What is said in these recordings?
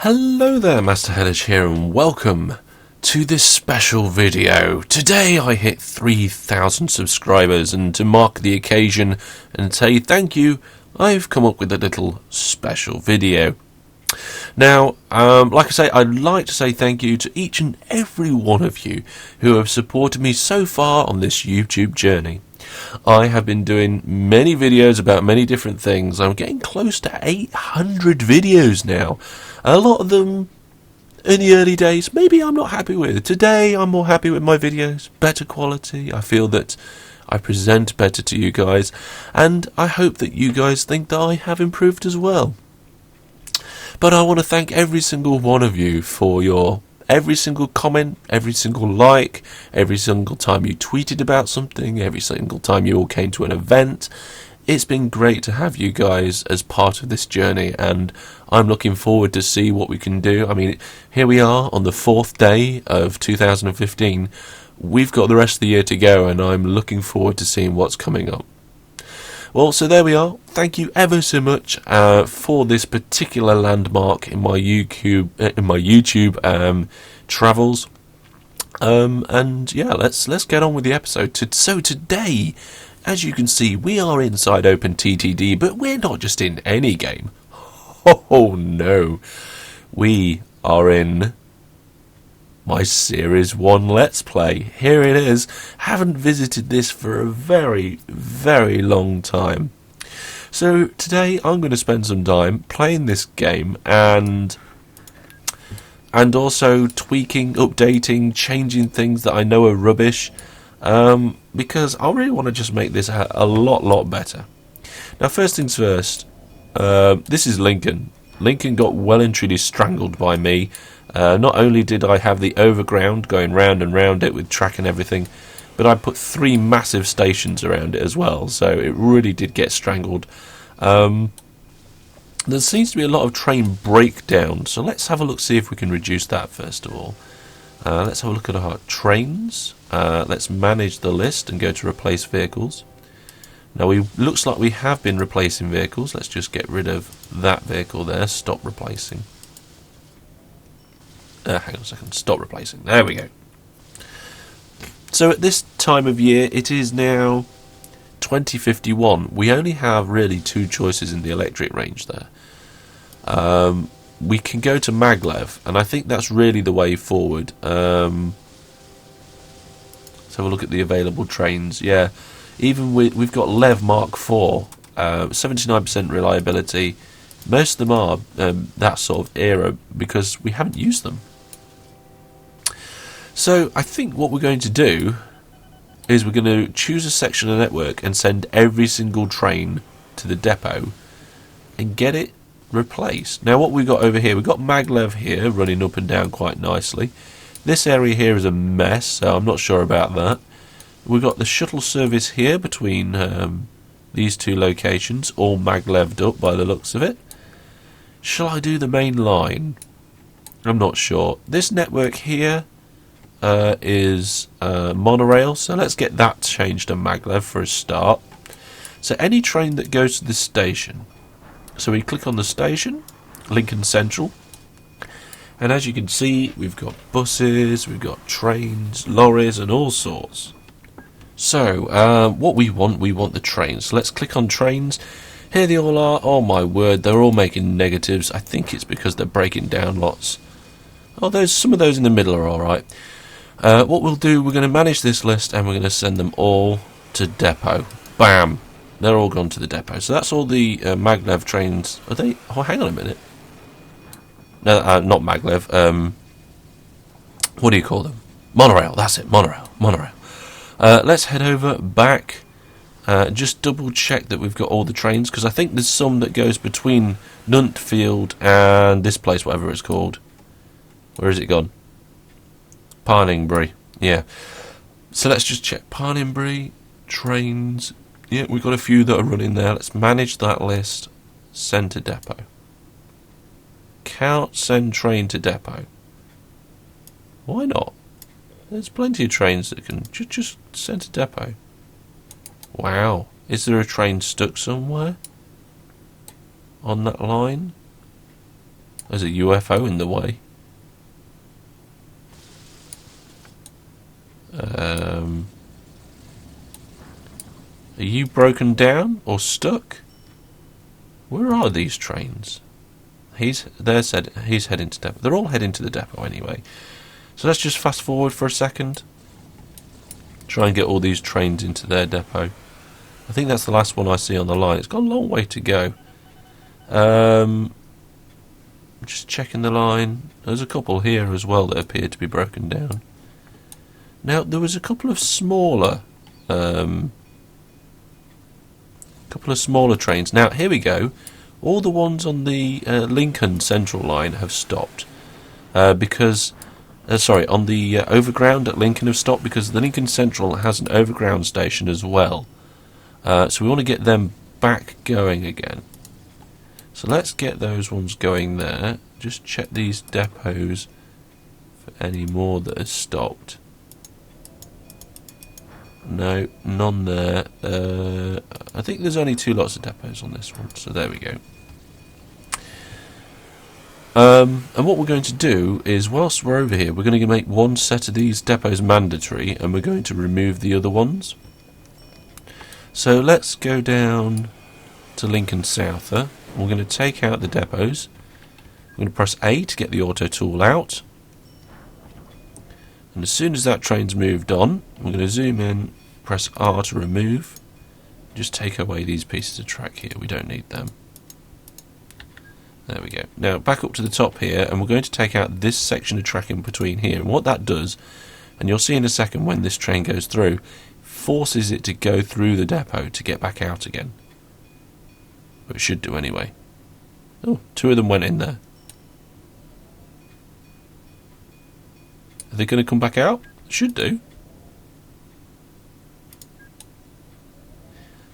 Hello there, Master Hellish here, and welcome to this special video. Today I hit 3,000 subscribers, and to mark the occasion and say thank you, I've come up with a little special video. Now, like I say, I'd like to say thank you to each and every one of you who have supported me so far on this YouTube journey. I have been doing many videos about many different things. I'm getting close to 800 videos now. A lot of them in the early days, maybe I'm not happy with. Today, I'm more happy with my videos. Better quality. I feel that I present better to you guys. And I hope that you guys think that I have improved as well. But I want to thank every single one of you for your every single comment, every single like, every single time you tweeted about something, every single time you all came to an event. It's been great to have you guys as part of this journey, and I'm looking forward to see what we can do. I mean, here we are on the 4th day of 2015. We've got the rest of the year to go, and I'm looking forward to seeing what's coming up. Well, so there we are. Thank you ever so much for this particular landmark in my YouTube travels. And yeah, let's get on with the episode. So today, as you can see, we are inside OpenTTD, but we're not just in any game. Oh no, we are in my Series 1 Let's Play. Here it is. Haven't visited this for a very, very long time. So today I'm going to spend some time playing this game and also tweaking, updating, changing things that I know are rubbish, because I really want to just make this a lot better. Now, first things first, this is Lincoln. Lincoln got well and truly strangled by me. Not only did I have the overground going round and round it with track and everything, but I put 3 massive stations around it as well, so it really did get strangled. There seems to be a lot of train breakdown, so let's have a look, see if we can reduce that first of all. Let's have a look at our trains. Let's manage the list and go to replace vehicles. Now, looks like we have been replacing vehicles. Let's just get rid of that vehicle there. Stop replacing. Hang on a second. Stop replacing. There we go. So at this time of year, it is now 2051. We only have really 2 choices in the electric range there. We can go to maglev, and I think that's really the way forward. Let's have a look at the available trains. Yeah, even we've got Lev Mark IV, 79% reliability. Most of them are that sort of era because we haven't used them. So I think what we're going to do is we're going to choose a section of the network and send every single train to the depot and get it replaced. Now, what we've got over here, we've got maglev here running up and down quite nicely. This area here is a mess, so I'm not sure about that. We've got the shuttle service here between these 2 locations, all magleved up by the looks of it. Shall I do the main line? I'm not sure. This network here is monorail, so let's get that changed to maglev for a start. So any train that goes to this station, so we click on the station, Lincoln Central, and as you can see, we've got buses, we've got trains, lorries, and all sorts. So what we want the trains. So let's click on trains. Here they all are. Oh my word, they're all making negatives. I think it's because they're breaking down lots. Oh, some of those in the middle are alright. What we'll do, we're going to manage this list and we're going to send them all to depot. Bam! They're all gone to the depot. So that's all the maglev trains. Are they? Oh, hang on a minute. No, not maglev. What do you call them? Monorail. That's it. Monorail. Let's head over back. Just double check that we've got all the trains, because I think there's some that goes between Nuntfield and this place, whatever it's called. Where has it gone? Parningbury. Yeah. So let's just check. Parningbury, trains. Yeah, we've got a few that are running there. Let's manage that list. Send to depot. Can't send train to depot. Why not? There's plenty of trains that can just send to depot. Wow. Is there a train stuck somewhere on that line? There's a UFO in the way. Are you broken down or stuck? Where are these trains? He's heading to depot. They're all heading to the depot anyway. So let's just fast forward for a second. Try and get all these trains into their depot. I think that's the last one I see on the line. It's got a long way to go. Just checking the line. There's a couple here as well that appear to be broken down. Now there was a couple of smaller trains. Now here we go. All the ones on the Lincoln Central line have stopped because on the overground at Lincoln have stopped because the Lincoln Central has an overground station as well. So we want to get them back going again. So let's get those ones going there. Just check these depots for any more that have stopped. No, none there. I think there's only 2 lots of depots on this one, so there we go. And what we're going to do is, whilst we're over here, we're going to make one set of these depots mandatory, and we're going to remove the other ones. So let's go down to Lincoln Souther. We're going to take out the depots. We're going to press A to get the auto tool out. And as soon as that train's moved on, we're going to zoom in, press R to remove. Just take away these pieces of track here. We don't need them. There we go. Now back up to the top here, and we're going to take out this section of track in between here. And what that does, and you'll see in a second when this train goes through, forces it to go through the depot to get back out again. But it should do anyway. Oh, 2 of them went in there. Are they going to come back out? Should do.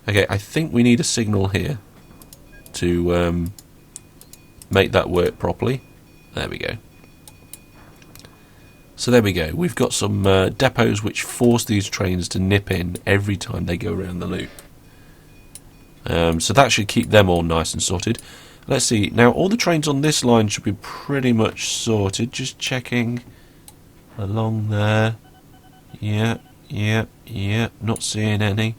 Okay, I think we need a signal here to make that work properly. There we go. So there we go. We've got some depots which force these trains to nip in every time they go around the loop. So that should keep them all nice and sorted. Let's see. Now all the trains on this line should be pretty much sorted. Just checking along there. Yeah. Not seeing any.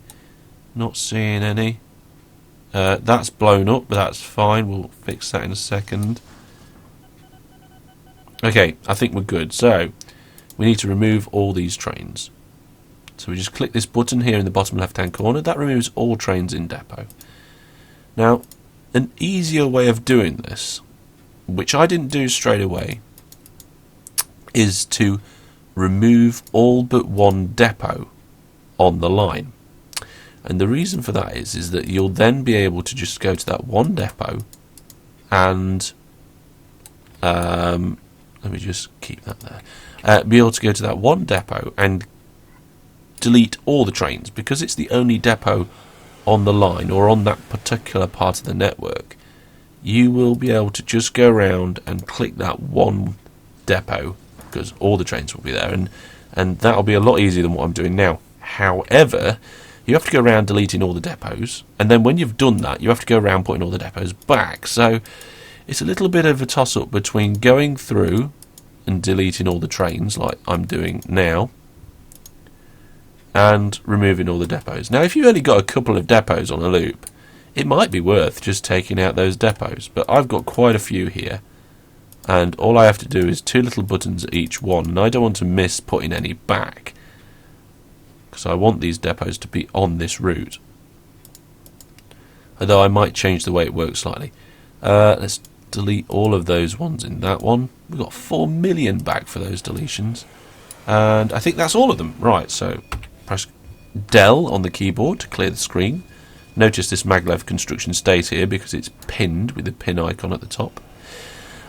That's blown up, but that's fine. We'll fix that in a second. Okay, I think we're good. So we need to remove all these trains. So we just click this button here in the bottom left hand corner. That removes all trains in depot. Now, an easier way of doing this, which I didn't do straight away, is to remove all but one depot on the line. And the reason for that is that you'll then be able to just go to that one depot and let me just keep that there. Be able to go to that one depot and delete all the trains, because it's the only depot on the line or on that particular part of the network. You will be able to just go around and click that one depot, because all the trains will be there, and that'll be a lot easier than what I'm doing now. However, you have to go around deleting all the depots, and then when you've done that, you have to go around putting all the depots back. So it's a little bit of a toss-up between going through and deleting all the trains, like I'm doing now, and removing all the depots. Now, if you've only got a couple of depots on a loop, it might be worth just taking out those depots, but I've got quite a few here, and all I have to do is 2 little buttons at each one, and I don't want to miss putting any back, because I want these depots to be on this route. Although I might change the way it works slightly. Let's delete all of those ones in that one. We've got 4 million back for those deletions. And I think that's all of them. Right, so press Del on the keyboard to clear the screen. Notice this maglev construction stays here because it's pinned with the pin icon at the top.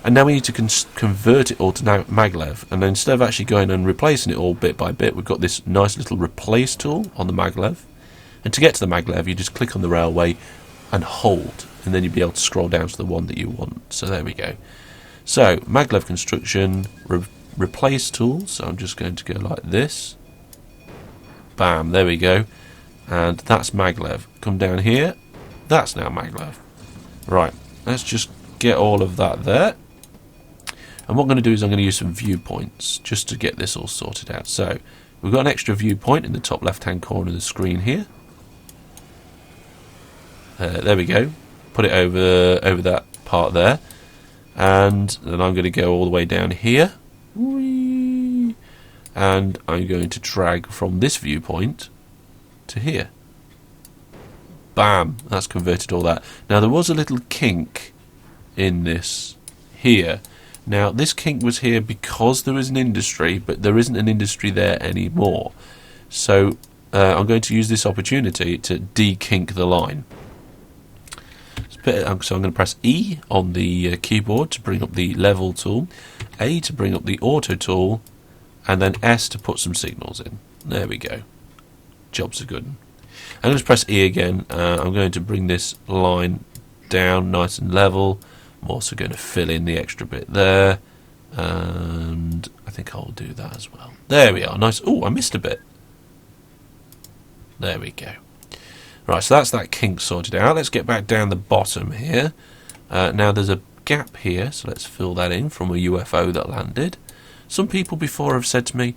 And now we need to convert it all to maglev, and then instead of actually going and replacing it all bit by bit, we've got this nice little replace tool on the maglev. And to get to the maglev, you just click on the railway and hold, and then you'll be able to scroll down to the one that you want. So there we go. So maglev construction, replace tool. So I'm just going to go like this. Bam, there we go. And that's maglev. Come down here. That's now maglev. Right, let's just get all of that there. And what I'm going to do is I'm going to use some viewpoints just to get this all sorted out. So we've got an extra viewpoint in the top left hand corner of the screen here. There we go. Put it over that part there. And then I'm going to go all the way down here. Whee! And I'm going to drag from this viewpoint to here. Bam! That's converted all that. Now there was a little kink in this here. Now this kink was here because there was an industry, but there isn't an industry there anymore. So I'm going to use this opportunity to de-kink the line. So I'm going to press E on the keyboard to bring up the level tool, A to bring up the auto tool, and then S to put some signals in. There we go. Job's a good one. I'm going to press E again. I'm going to bring this line down nice and level. I'm also going to fill in the extra bit there, and I think I'll do that as well. There we are. Nice. Oh, I missed a bit. There we go. Right, so that's that kink sorted out. Let's get back down the bottom here. Now there's a gap here, so let's fill that in from a UFO that landed. Some people before have said to me,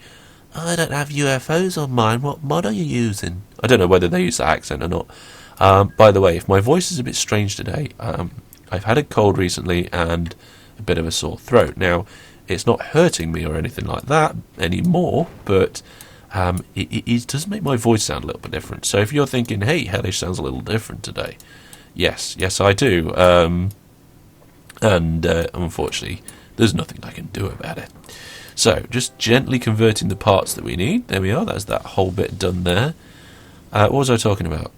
I don't have UFOs on mine, what mod are you using? I don't know whether they use that accent or not. By the way, if my voice is a bit strange today, I've had a cold recently and a bit of a sore throat. Now, it's not hurting me or anything like that anymore, but it does make my voice sound a little bit different. So if you're thinking, hey, Hellish sounds a little different today, yes, I do. Unfortunately, there's nothing I can do about it. So just gently converting the parts that we need. There we are. That's that whole bit done there. What was I talking about?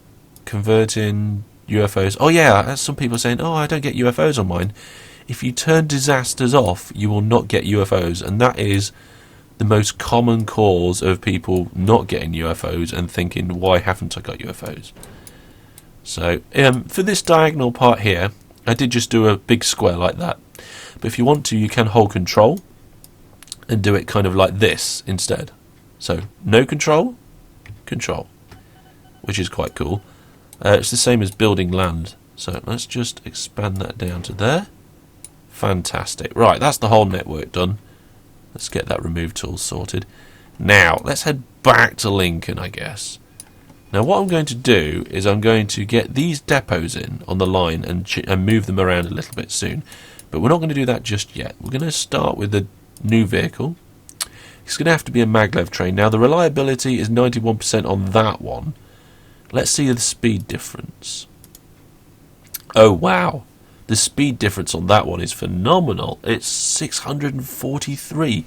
Converting UFOs. Oh yeah, some people are saying, oh, I don't get UFOs on mine. If you turn disasters off, you will not get UFOs, and that is the most common cause of people not getting UFOs and thinking, why haven't I got UFOs? So for this diagonal part here, I did just do a big square like that. But if you want to, you can hold control and do it kind of like this instead. So no control, control, which is quite cool. It's the same as building land. So let's just expand that down to there. Fantastic. Right, that's the whole network done. Let's get that remove tool sorted. Now, let's head back to Lincoln, I guess. Now, what I'm going to do is I'm going to get these depots in on the line and move them around a little bit soon. But we're not going to do that just yet. We're going to start with the new vehicle. It's going to have to be a maglev train. Now, the reliability is 91% on that one. Let's see the speed difference. Oh, wow. The speed difference on that one is phenomenal. It's 643.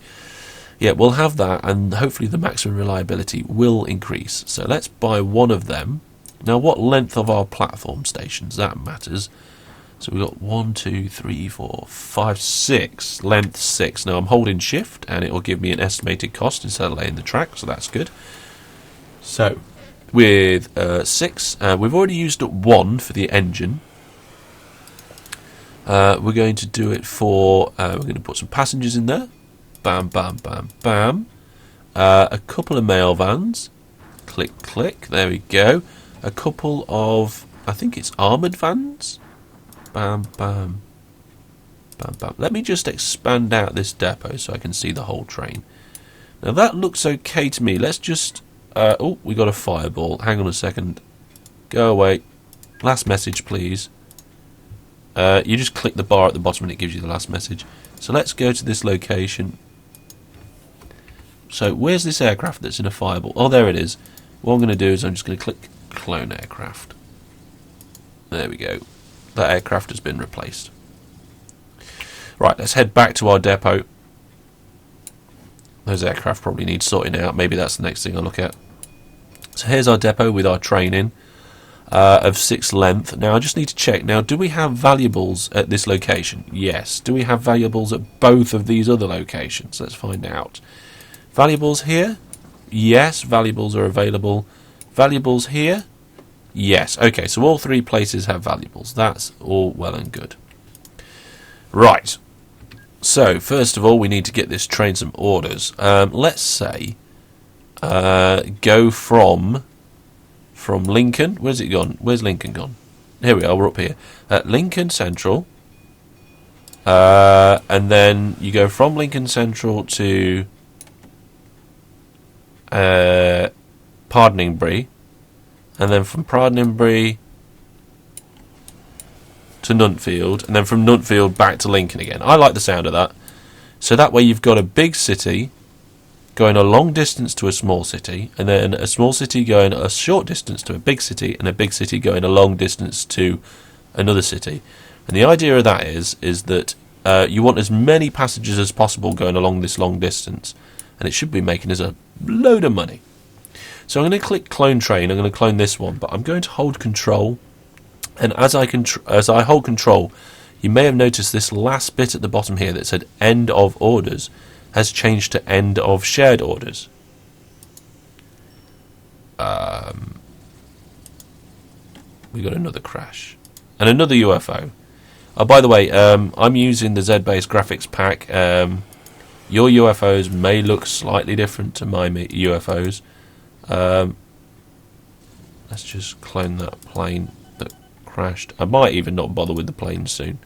Yeah, we'll have that, and hopefully the maximum reliability will increase. So let's buy one of them. Now, what length of our platform stations? That matters. So we've got 1, 2, 3, 4, 5, 6. Length 6. Now, I'm holding shift, and it will give me an estimated cost instead of laying the track, so that's good. So, with 6, we've already used up 1 for the engine. We're going to do it for, we're going to put some passengers in there. Bam, bam, bam, bam. A couple of mail vans. Click, click. There we go. A couple of, I think it's armoured vans. Bam, bam. Bam, bam. Let me just expand out this depot so I can see the whole train. Now that looks okay to me. Let's just, oh, we got a fireball. Hang on a second. Go away. Last message, please. You just click the bar at the bottom and it gives you the last message. So let's go to this location. So where's this aircraft that's in a fireball? Oh, there it is. What I'm going to do is I'm just going to click clone aircraft. There we go. That aircraft has been replaced. Right, let's head back to our depot. Those aircraft probably need sorting out. Maybe that's the next thing I'll look at. So here's our depot with our train in. Of 6 length. Now I just need to check. Now, do we have valuables at this location? Yes. Do we have valuables at both of these other locations? Let's find out. Valuables here? Yes, valuables are available. Valuables here? Yes. Okay, so all 3 places have valuables. That's all well and good. Right. So, first of all, we need to get this train some orders. Let's say go from Lincoln. Where's it gone? Where's Lincoln gone? Here we are, we're up here. Lincoln Central. And then you go from Lincoln Central to Pardoningbury, and then from Pardoningbury to Nuntfield, and then from Nuntfield back to Lincoln again. I like the sound of that. So that way you've got a big city going a long distance to a small city, and then a small city going a short distance to a big city, and a big city going a long distance to another city. And the idea of that is that you want as many passengers as possible going along this long distance, and it should be making us a load of money. So I'm going to click clone train. I'm going to clone this one, but I'm going to hold control. And as I hold control, you may have noticed this last bit at the bottom here that said end of orders has changed to end of shared orders. We got another crash and another UFO. Oh, by the way, I'm using the Z-Base graphics pack. Your UFOs may look slightly different to my UFOs. Let's just clone that plane that crashed. I might even not bother with the plane soon.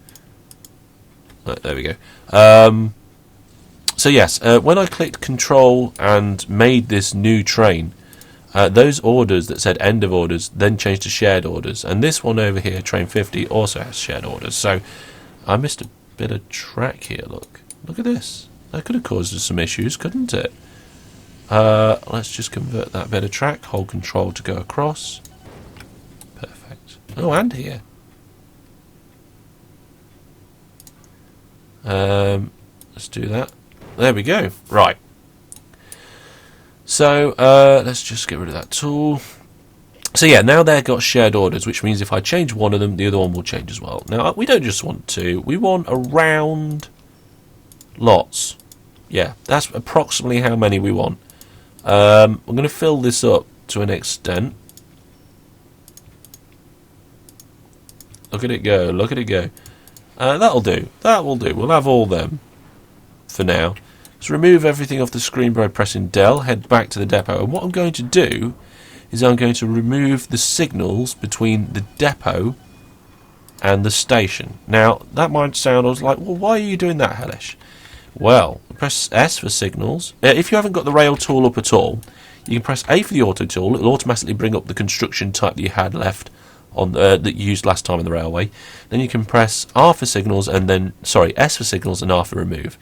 There we go. So yes, when I clicked control and made this new train, those orders that said end of orders then changed to shared orders, and this one over here, train 50, also has shared orders. So I missed a bit of track here. Look at this. That could have caused us some issues, couldn't it? Let's just convert that bit of track, hold control to go across. Perfect. Oh, and here. Let's do that. There we go. Right. So let's just get rid of that tool. So yeah, now they've got shared orders, which means if I change one of them, the other one will change as well. Now we don't just want two; we want around lots. Yeah, that's approximately how many we want. I'm going to fill this up to an extent. Look at it go! Look at it go! That'll do. That will do. We'll have all them for now. So remove everything off the screen by pressing Del, head back to the depot, and what I'm going to do is I'm going to remove the signals between the depot and the station. Now that might sound like, well, why are you doing that, Hellish? Well, press S for signals. If you haven't got the rail tool up at all, you can press A for the auto tool. It'll automatically bring up the construction type that you had left on that you used last time on the railway. Then you can press R for signals, and then S for signals and R for remove.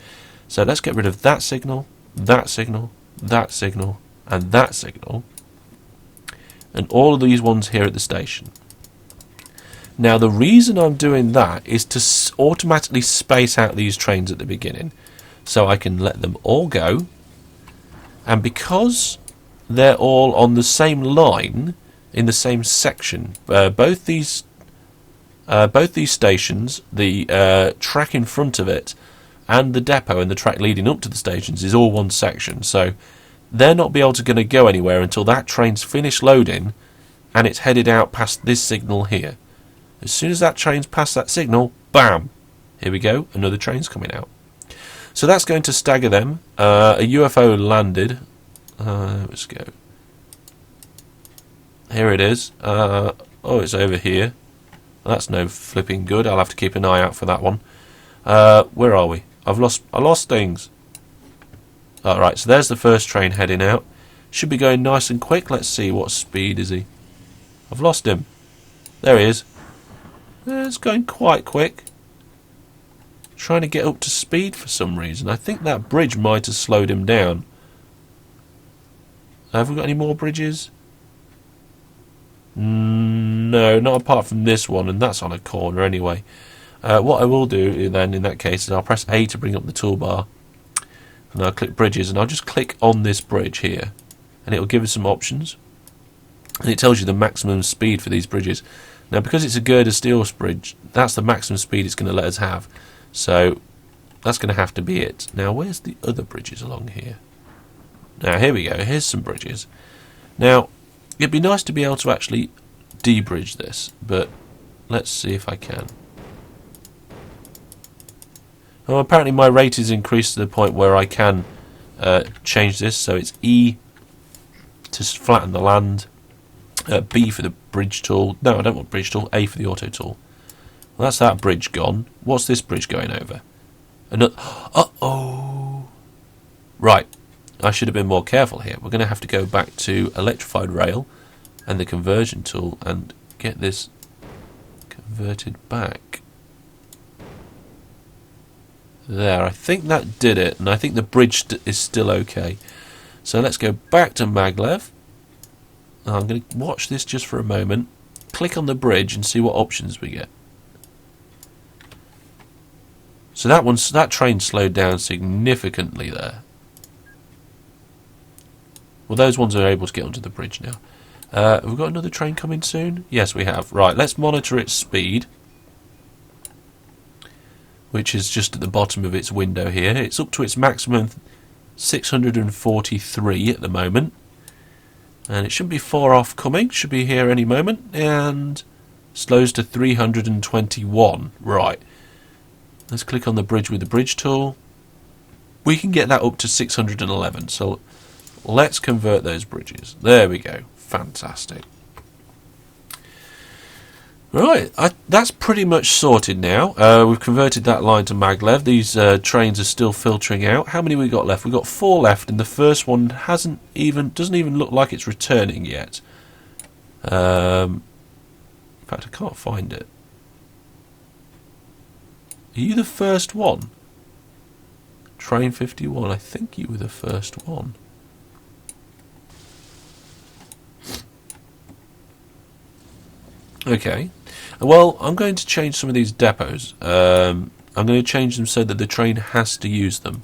So let's get rid of that signal, that signal, that signal, and that signal, and all of these ones here at the station. Now the reason I'm doing that is to automatically space out these trains at the beginning, so I can let them all go, and because they're all on the same line in the same section, both these stations, the track in front of it and the depot and the track leading up to the stations is all one section, so they're not be able to go anywhere until that train's finished loading and it's headed out past this signal here. As soon as that train's past that signal, bam, here we go, another train's coming out. So that's going to stagger them. A UFO landed. Let's go. Here it is. Oh, it's over here. That's no flipping good. I'll have to keep an eye out for that one. Where are we? I lost things. Alright, so there's the first train heading out. Should be going nice and quick. Let's see, what speed is he? I've lost him. There he is. It's going quite quick. Trying to get up to speed for some reason. I think that bridge might have slowed him down. Have we got any more bridges? No, not apart from this one, and that's on a corner anyway. What I will do then in that case is I'll press A to bring up the toolbar, and I'll click bridges, and I'll just click on this bridge here, and it will give us some options, and it tells you the maximum speed for these bridges. Now because it's a girder steel bridge, that's the maximum speed it's going to let us have, so that's going to have to be it. Now where's the other bridges along here? Now here we go, here's some bridges. Now it'd be nice to be able to actually debridge this, but let's see if I can. Well, apparently my rate is increased to the point where I can change this, so it's E to flatten the land, B for the bridge tool. No, I don't want bridge tool. A for the auto tool. Well, that's that bridge gone. What's this bridge going over? Another. Uh-oh. Right. I should have been more careful here. We're going to have to go back to electrified rail and the conversion tool and get this converted back. There, I think that did it, and I think the bridge is still okay. So let's go back to maglev. I'm going to watch this just for a moment, click on the bridge and see what options we get. So that train slowed down significantly there. Well, those ones are able to get onto the bridge now. Have we got another train coming soon? Yes, we have. Right, let's monitor its speed, which is just at the bottom of its window here. It's up to its maximum 643 at the moment. And it shouldn't be far off coming. Should be here any moment. And slows to 321. Right. Let's click on the bridge with the bridge tool. We can get that up to 611. So let's convert those bridges. There we go. Fantastic. Right, that's pretty much sorted now. We've converted that line to maglev. These trains are still filtering out. How many we got left? We've got 4 left, and the first one doesn't even look like it's returning yet. In fact, I can't find it. Are you the first one? Train 51. I think you were the first one. Okay, well, I'm going to change some of these depots. I'm going to change them so that the train has to use them.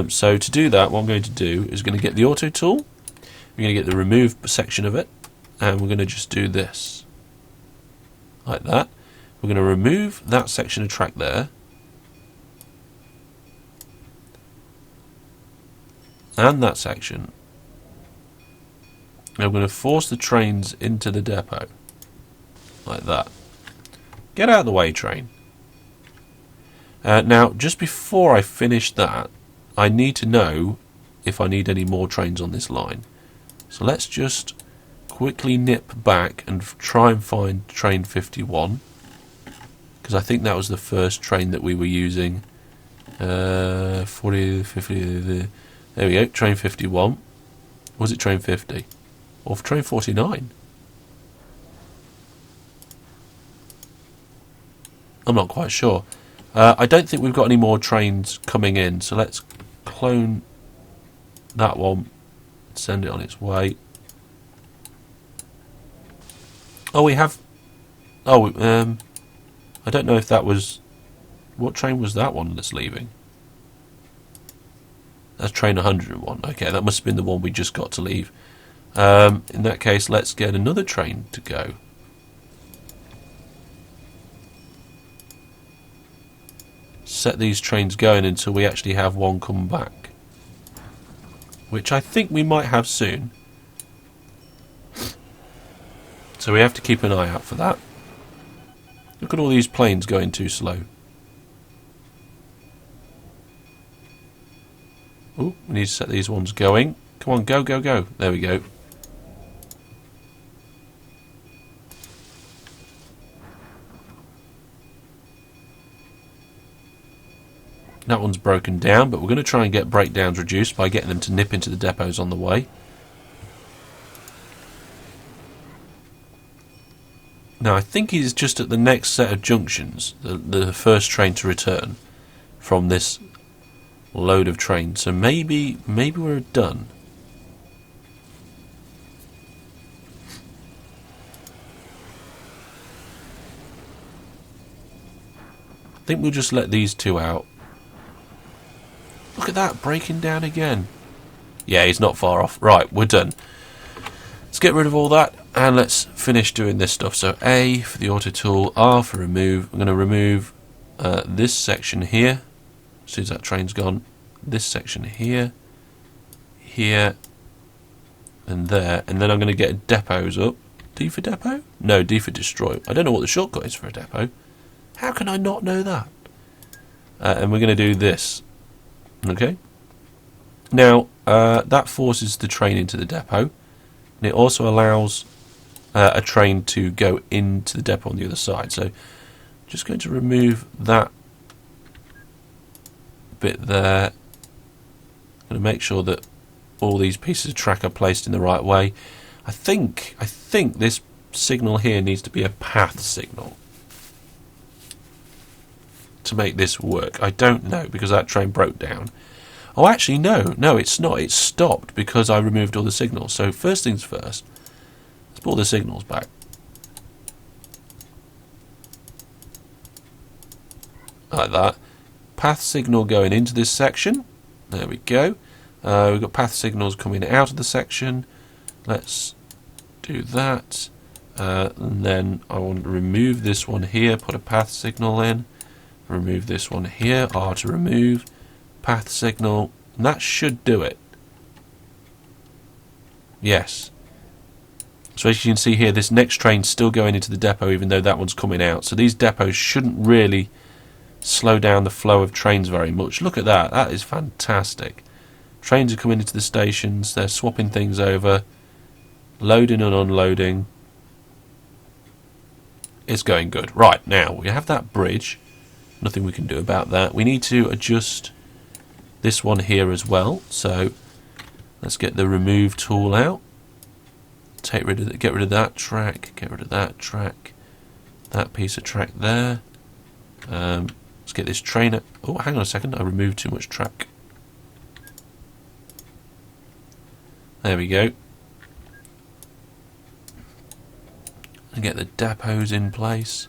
So to do that, what I'm going to do is going to get the auto tool. We're going to get the remove section of it, and we're going to just do this. Like that. We're going to remove that section of track there. And that section. And we're going to force the trains into the depot. Like that. Get out of the way, train. Now, just before I finish that, I need to know if I need any more trains on this line. So let's just quickly nip back and try and find train 51. Because I think that was the first train that we were using. 40, 50... there we go, train 51. Was it train 50? Or train 49? I'm not quite sure. I don't think we've got any more trains coming in, so let's clone that one, send it on its way. Oh, we have... Oh, I don't know if that was... What train was that one that's leaving? That's train 101. Okay, that must have been the one we just got to leave. In that case, let's get another train to go. Set these trains going until we actually have one come back, which I think we might have soon. So we have to keep an eye out for that. Look at all these planes going too slow. Oh, we need to set these ones going. Come on, go, go, go. There we go. That one's broken down, but we're going to try and get breakdowns reduced by getting them to nip into the depots on the way. Now, I think he's just at the next set of junctions, the first train to return from this load of trains. So maybe we're done. I think we'll just let these two out. Look at that, breaking down again. Yeah, he's not far off. Right, we're done. Let's get rid of all that and let's finish doing this stuff. So A for the auto tool, R for remove. I'm going to remove this section here. As soon as that train's gone. This section here, here, and there. And then I'm going to get depots up. D for depot? No, D for destroy. I don't know what the shortcut is for a depot. How can I not know that? And we're going to do this. Okay. Now, that forces the train into the depot. And it also allows a train to go into the depot on the other side. So, just going to remove that bit there. I'm going to make sure that all these pieces of track are placed in the right way. I think this signal here needs to be a path signal to make this work. I don't know, because that train broke down. Oh, actually, no, it's not. It's stopped because I removed all the signals. So first things first, let's pull the signals back. Like that. Path signal going into this section. There we go. We've got path signals coming out of the section. Let's do that. And then I want to remove this one here, put a path signal in. Remove this one here, R to remove. Path signal. And that should do it. Yes. So as you can see here, this next train's still going into the depot even though that one's coming out. So these depots shouldn't really slow down the flow of trains very much. Look at that. That is fantastic. Trains are coming into the stations. They're swapping things over. Loading and unloading. It's going good. Right, now we have that bridge. Nothing we can do about that. We need to adjust this one here as well. So let's get the remove tool out. Get rid of that track. Get rid of that track. That piece of track there. Let's get this train. Oh, hang on a second. I removed too much track. There we go. And get the depots in place.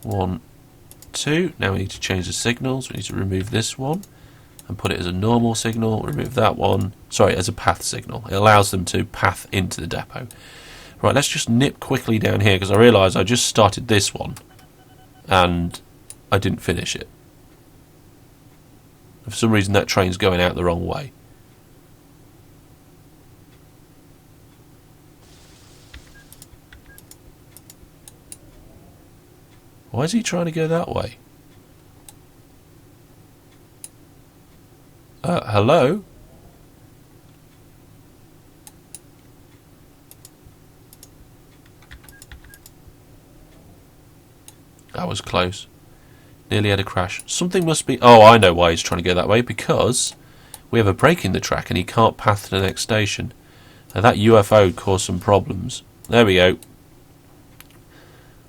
1, 2. Now we need to change the signals. We need to remove this one and put it as a normal signal. Remove that one. Sorry, as a path signal. It allows them to path into the depot. Right, let's just nip quickly down here because I realise I just started this one and I didn't finish it. For some reason that train's going out the wrong way. Why is he trying to go that way? Hello? That was close. Nearly had a crash. Something must be... Oh, I know why he's trying to go that way. Because we have a break in the track and he can't path to the next station. Now that UFO caused some problems. There we go.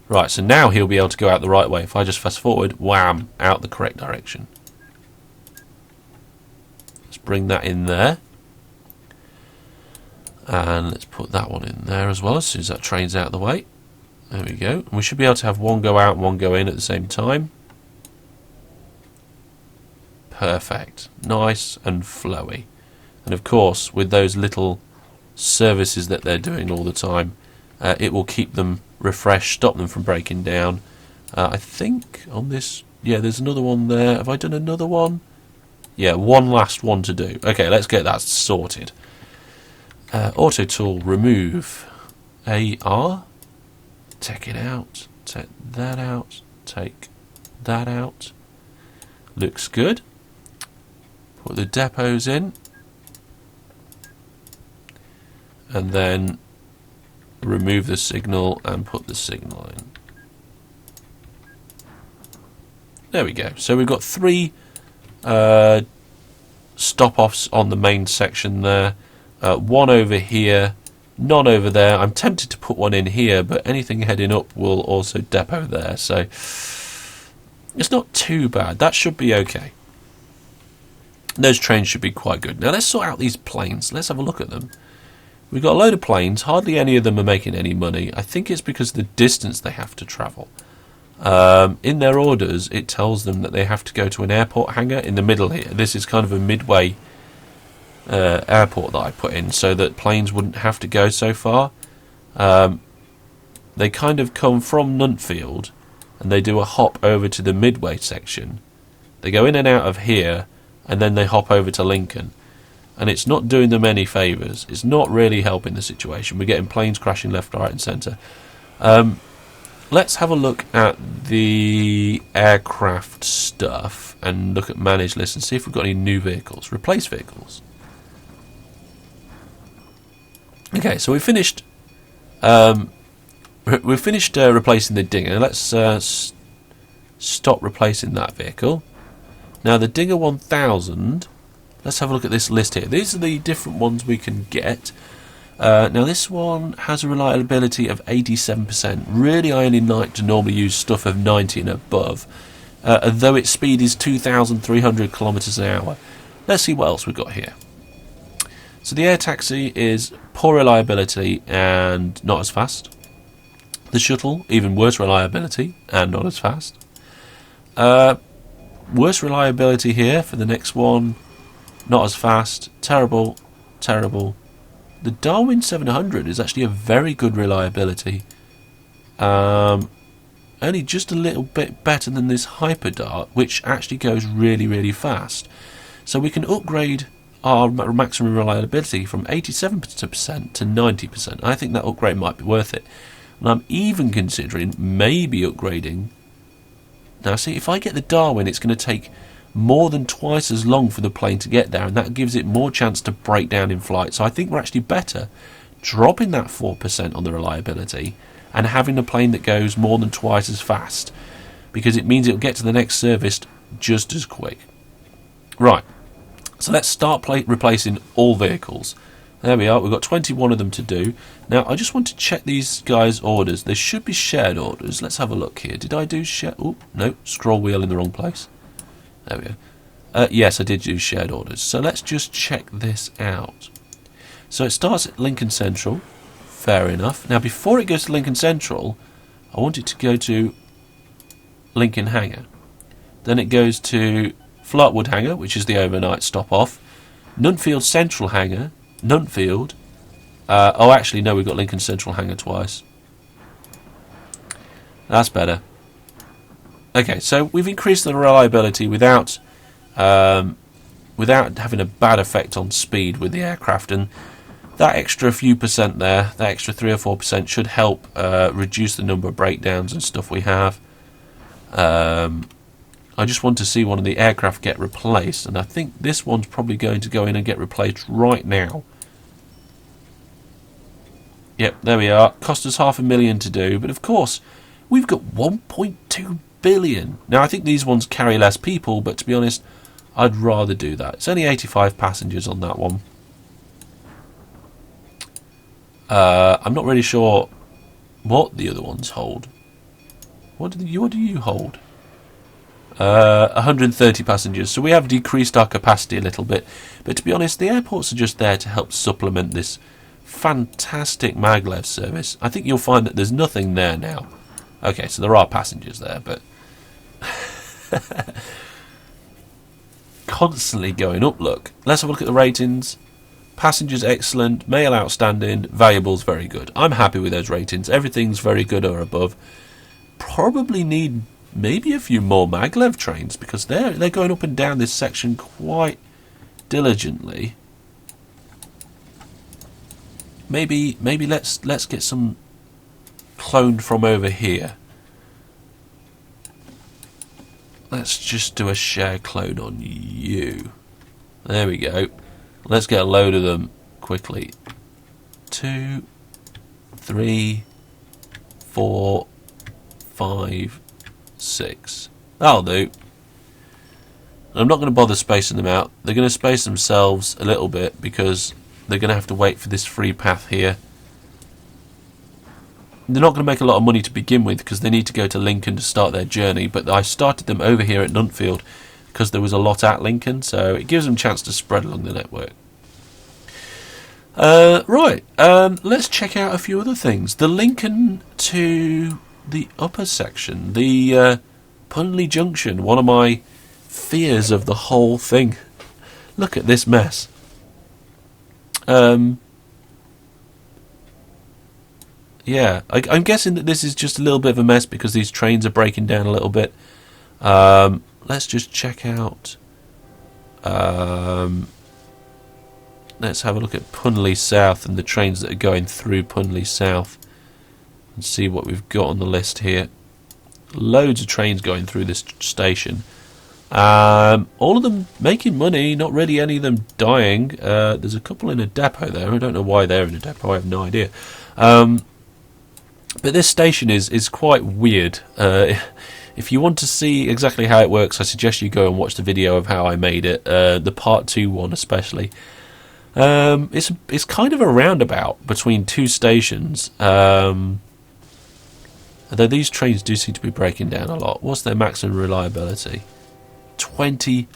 Right, so now he'll be able to go out the right way. If I just fast forward, wham, out the correct direction. Let's bring that in there. And let's put that one in there as well as soon as that train's out of the way. There we go. And we should be able to have one go out and one go in at the same time. Perfect. Nice and flowy. And of course, with those little services that they're doing all the time, it will keep them refreshed, stop them from breaking down. I think on this... Yeah, there's another one there. Have I done another one? Yeah, one last one to do. Okay, let's get that sorted. Auto tool, remove. AR. Take it out. Take that out. Take that out. Looks good. Put the depots in. And then remove the signal and put the signal in. There we go. So we've got 3 stop-offs on the main section there. 1 over here, none over there. I'm tempted to put one in here, but anything heading up will also depot there. So it's not too bad. That should be okay. Those trains should be quite good. Now let's sort out these planes. Let's have a look at them. We've got a load of planes. Hardly any of them are making any money. I think it's because of the distance they have to travel. In their orders, it tells them that they have to go to an airport hangar in the middle here. This is kind of a midway airport that I put in so that planes wouldn't have to go so far. They kind of come from Nuntfield and they do a hop over to the midway section. They go in and out of here and then they hop over to Lincoln. And it's not doing them any favours. It's not really helping the situation. We're getting planes crashing left, right and centre. Let's have a look at the aircraft stuff and look at manage list and see if we've got any new vehicles. Replace vehicles. Okay, so we finished. We've finished replacing the Dinger. Let's stop replacing that vehicle. Now the Dinger 1000, let's have a look at this list here. These are the different ones we can get. Now this one has a reliability of 87%. Really, I only like to normally use stuff of 90 and above, though its speed is 2,300 kilometers an hour. Let's see what else we've got here. So the air taxi is poor reliability and not as fast. The shuttle, even worse reliability and not as fast. Worse reliability here for the next one, not as fast, terrible, terrible. The Darwin 700 is actually a very good reliability. Only just a little bit better than this Hyperdart, which actually goes really, really fast. So we can upgrade our maximum reliability from 87% to 90%. I think that upgrade might be worth it. And I'm even considering maybe upgrading. Now see, if I get the Darwin, it's going to take more than twice as long for the plane to get there, and that gives it more chance to break down in flight. So I think we're actually better dropping that 4% on the reliability and having a plane that goes more than twice as fast, because it means it'll get to the next service just as quick. Right, so let's start replacing all vehicles. There we are, we've got 21 of them to do. Now I just want to check these guys' orders. They should be shared orders. Let's have a look here. Did I do share? Oh, no, scroll wheel in the wrong place. There we go. Yes, I did do shared orders. So let's just check this out. So it starts at Lincoln Central. Fair enough. Now before it goes to Lincoln Central, I want it to go to Lincoln Hangar. Then it goes to Flartwood Hangar, which is the overnight stop off. Nuntfield Central Hangar. Nuntfield. Oh, actually, no, we've got Lincoln Central Hangar twice. That's better. Okay, so we've increased the reliability without having a bad effect on speed with the aircraft, and that extra few percent there, that extra 3 or 4% should help reduce the number of breakdowns and stuff we have. I just want to see one of the aircraft get replaced, and I think this one's probably going to go in and get replaced right now. Yep, there we are. Cost us $500,000 to do, but of course we've got 1.2 billion. Now I think these ones carry less people, but to be honest, I'd rather do that. It's only 85 passengers on that one. I'm not really sure what the other ones hold. What do you hold? 130 passengers. So we have decreased our capacity a little bit. But to be honest, the airports are just there to help supplement this fantastic maglev service. I think you'll find that there's nothing there now. Okay, so there are passengers there, but constantly going up. Look, let's have a look at the ratings. Passengers excellent, mail outstanding, valuables very good. I'm happy with those ratings. Everything's very good or above. Probably need maybe a few more maglev trains, because they're going up and down this section quite diligently. Maybe let's get some cloned from over here. Let's just do a share clone on you. There we go. Let's get a load of them quickly. 2, 3, 4, 5, 6. That'll do. I'm not going to bother spacing them out. They're going to space themselves a little bit because they're going to have to wait for this free path here. They're not going to make a lot of money to begin with because they need to go to Lincoln to start their journey, but I started them over here at Nuntfield because there was a lot at Lincoln, so it gives them a chance to spread along the network. Right, let's check out a few other things. The Lincoln to the upper section, the Pondley Junction, one of my fears of the whole thing. Look at this mess. Yeah, I'm guessing that this is just a little bit of a mess because these trains are breaking down a little bit. Let's just check out. Let's have a look at Pondley South and the trains that are going through Pondley South and see what we've got on the list here. Loads of trains going through this station. All of them making money, not really any of them dying. There's a couple in a depot there. I don't know why they're in a depot, I have no idea. But this station is quite weird. If you want to see exactly how it works, I suggest you go and watch the video of how I made it, the part 2 one especially. It's kind of a roundabout between two stations, although these trains do seem to be breaking down a lot. What's their maximum reliability? 25%.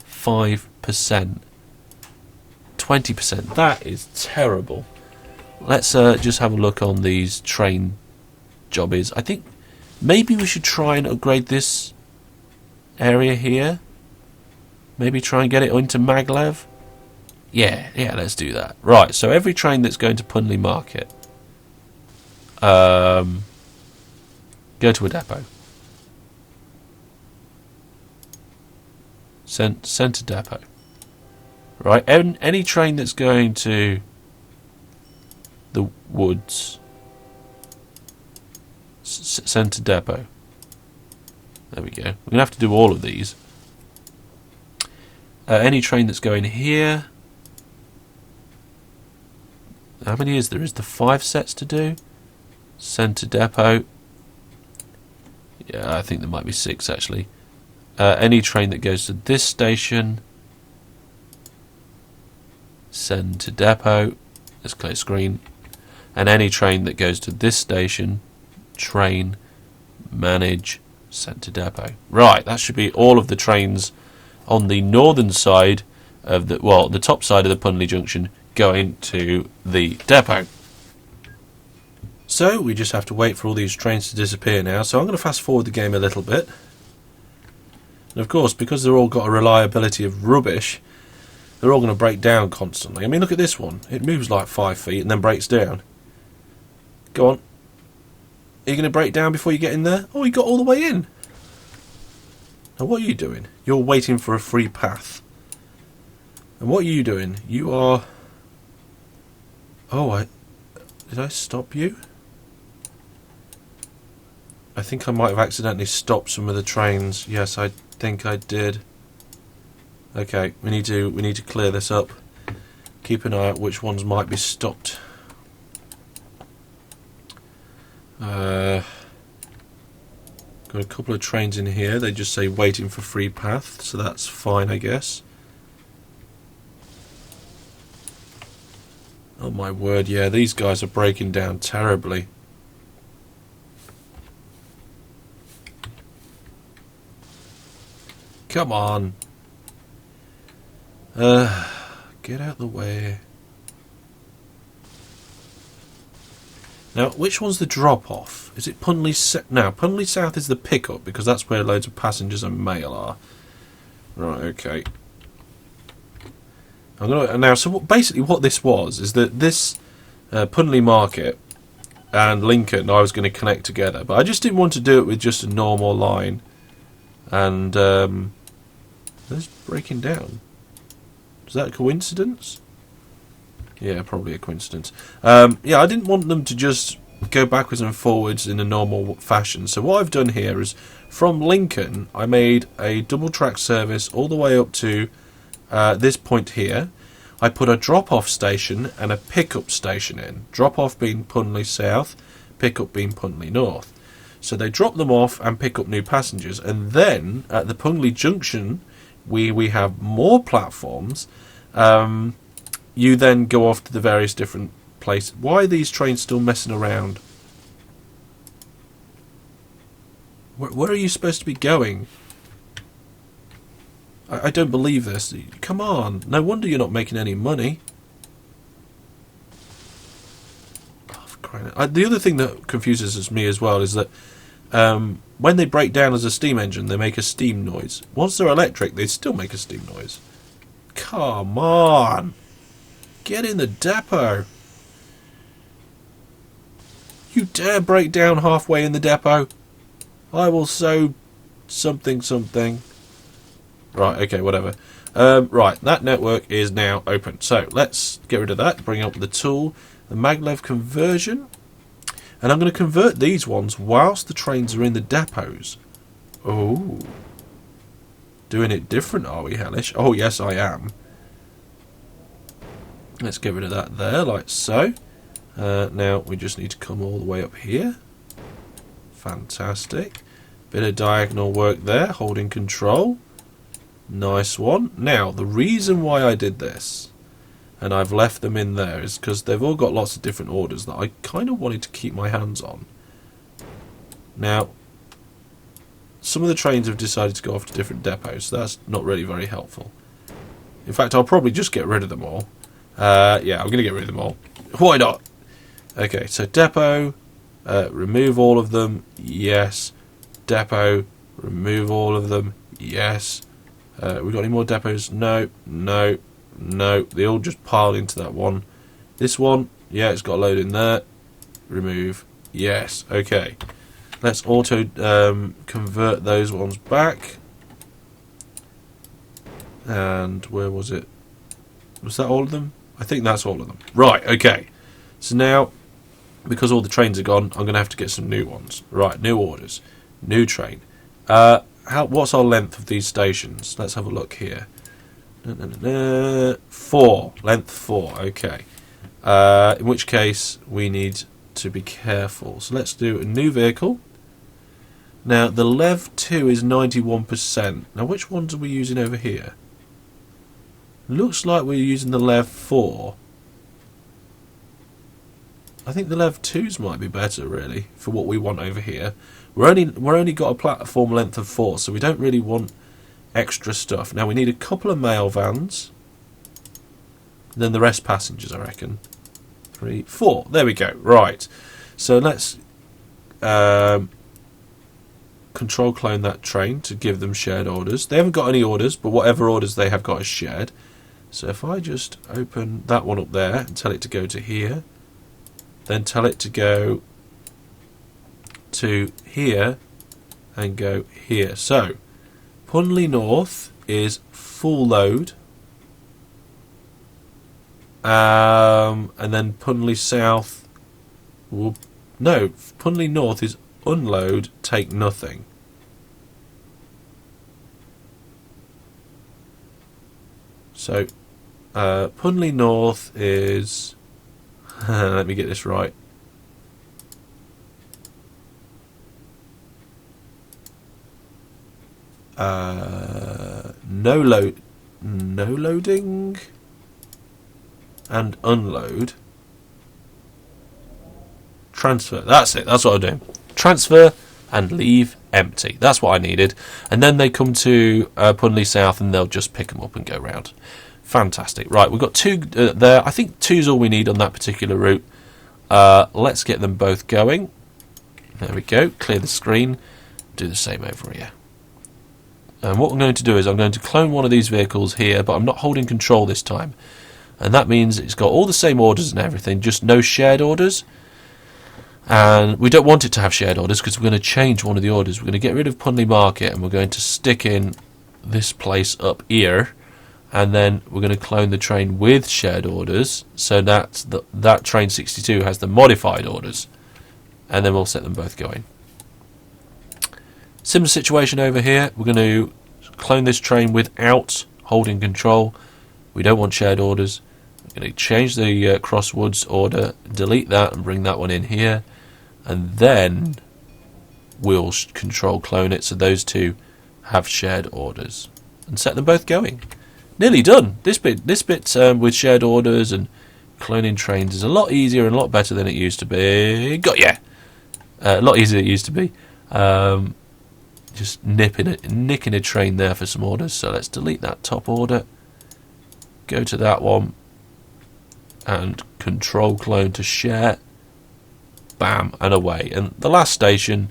20%. That is terrible. Let's just have a look on these train jobbies. I think maybe we should try and upgrade this area here. Maybe try and get it into maglev. Yeah, let's do that. Right, so every train that's going to Pondley Market, go to a depot. Send to depot. Right, any train that's going to the woods, send to depot. There we go. We're going to have to do all of these. Any train that's going here. How many is there? Is there 5 sets to do? Send to depot. Yeah, I think there might be 6 actually. Any train that goes to this station, send to depot. Let's clear screen. And any train that goes to this station, train, manage, send to depot. Right, that should be all of the trains on the northern side of the top side of the Pondley Junction going to the depot. So we just have to wait for all these trains to disappear now. So I'm going to fast forward the game a little bit. And of course, because they're all got a reliability of rubbish, they're all going to break down constantly. I mean, look at this one. It moves like 5 feet and then breaks down. Go on. Are you going to break down before you get in there? Oh, you got all the way in. Now what are you doing? You're waiting for a free path. And what are you doing? You are... Oh, did I stop you? I think I might have accidentally stopped some of the trains. Yes, I think I did. Okay, we need to clear this up. Keep an eye out which ones might be stopped. Got a couple of trains in here. They just say waiting for free path, so that's fine, I guess. Oh my word, yeah, these guys are breaking down terribly. Come on. Get out the way. Now, which one's the drop-off? Is it Pondley South? No, Pondley South is the pickup, because that's where loads of passengers and mail are. Right, okay. Now, so basically what this was is that this Pondley Market and Lincoln I was going to connect together, but I just didn't want to do it with just a normal line. And it's breaking down. Is that a coincidence? Yeah, probably a coincidence. Yeah, I didn't want them to just go backwards and forwards in a normal fashion. So what I've done here is, from Lincoln, I made a double track service all the way up to this point here. I put a drop-off station and a pick-up station in. Drop-off being Pondley South, pick-up being Pondley North. So they drop them off and pick up new passengers. And then, at the Pondley Junction, we have more platforms. You then go off to the various different places. Why are these trains still messing around? Where are you supposed to be going? I don't believe this. Come on. No wonder you're not making any money. Oh, for crying out. The other thing that confuses me as well is that when they break down as a steam engine, they make a steam noise. Once they're electric, they still make a steam noise. Come on. Get in the depot. You dare break down halfway in the depot? I will sow something. Right, okay, whatever. Right, that network is now open. So let's get rid of that. Bring up the tool, the maglev conversion. And I'm going to convert these ones whilst the trains are in the depots. Oh. Doing it different, are we, Hellish? Oh, yes, I am. Let's get rid of that there, like so. Now, we just need to come all the way up here. Fantastic. Bit of diagonal work there, holding control. Nice one. Now, the reason why I did this, and I've left them in there, is because they've all got lots of different orders that I kind of wanted to keep my hands on. Now, some of the trains have decided to go off to different depots, so that's not really very helpful. In fact, I'll probably just get rid of them all. Yeah, I'm going to get rid of them all. Why not? Okay, so depot, remove all of them, yes. Depot, remove all of them, yes. We got any more depots? No, no, no. They all just piled into that one. This one, yeah, it's got a load in there. Remove, yes. Okay, let's auto convert those ones back. And where was it? Was that all of them? I think that's all of them. Right, okay. So now, because all the trains are gone, I'm going to have to get some new ones. Right, new orders. New train. What's our length of these stations? Let's have a look here. 4. Length 4. Okay. In which case, we need to be careful. So let's do a new vehicle. Now, the Lev 2 is 91%. Now, which ones are we using over here? Looks like we're using the Lev 4. I think the Lev 2s might be better, really, for what we want over here. We're only got a platform length of 4, so we don't really want extra stuff. Now we need a couple of mail vans, then the rest passengers, I reckon. 3, 4. There we go. Right. So let's control clone that train to give them shared orders. They haven't got any orders, but whatever orders they have got is shared. So if I just open that one up there and tell it to go to here, then tell it to go to here and go here. So Pondley North is full load, and then Pondley South will Pondley North is unload, take nothing. So Pondley North is let me get this right. No loading and unload. Transfer. That's it. That's what I'm doing. Transfer and leave empty. That's what I needed. And then they come to Pondley South and they'll just pick them up and go round. Fantastic. Right, we've got 2 there. I think 2's all we need on that particular route. Let's get them both going. There we go. Clear the screen. Do the same over here. And what I'm going to do is I'm going to clone one of these vehicles here, but I'm not holding control this time. And that means it's got all the same orders and everything, just no shared orders. And we don't want it to have shared orders because we're going to change one of the orders. We're going to get rid of Pondley Market and we're going to stick in this place up here. And then we're going to clone the train with shared orders so that that train 62 has the modified orders. And then we'll set them both going. Similar situation over here. We're going to clone this train without holding control. We don't want shared orders. We're going to change the Crosswoods order, delete that and bring that one in here. And then we'll control clone it so those 2 have shared orders. And set them both going. Nearly done. This bit with shared orders and cloning trains is a lot easier and a lot better than it used to be. Got ya! A lot easier than it used to be. Just nicking a train there for some orders. So let's delete that top order. Go to that one. And control clone to share. Bam, and away. And the last station,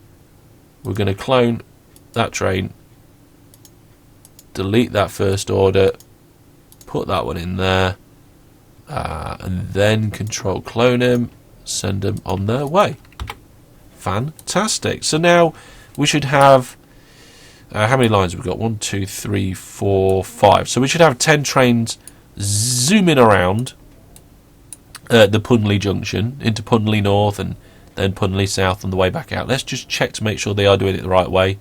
we're going to clone that train. Delete that first order. Put that one in there. And then control clone him. Send them on their way. Fantastic. So now we should have... how many lines have we got? 1, 2, 3, 4, 5. So we should have 10 trains zooming around the Pondley Junction into Pondley North and then Pondley South on the way back out. Let's just check to make sure they are doing it the right way.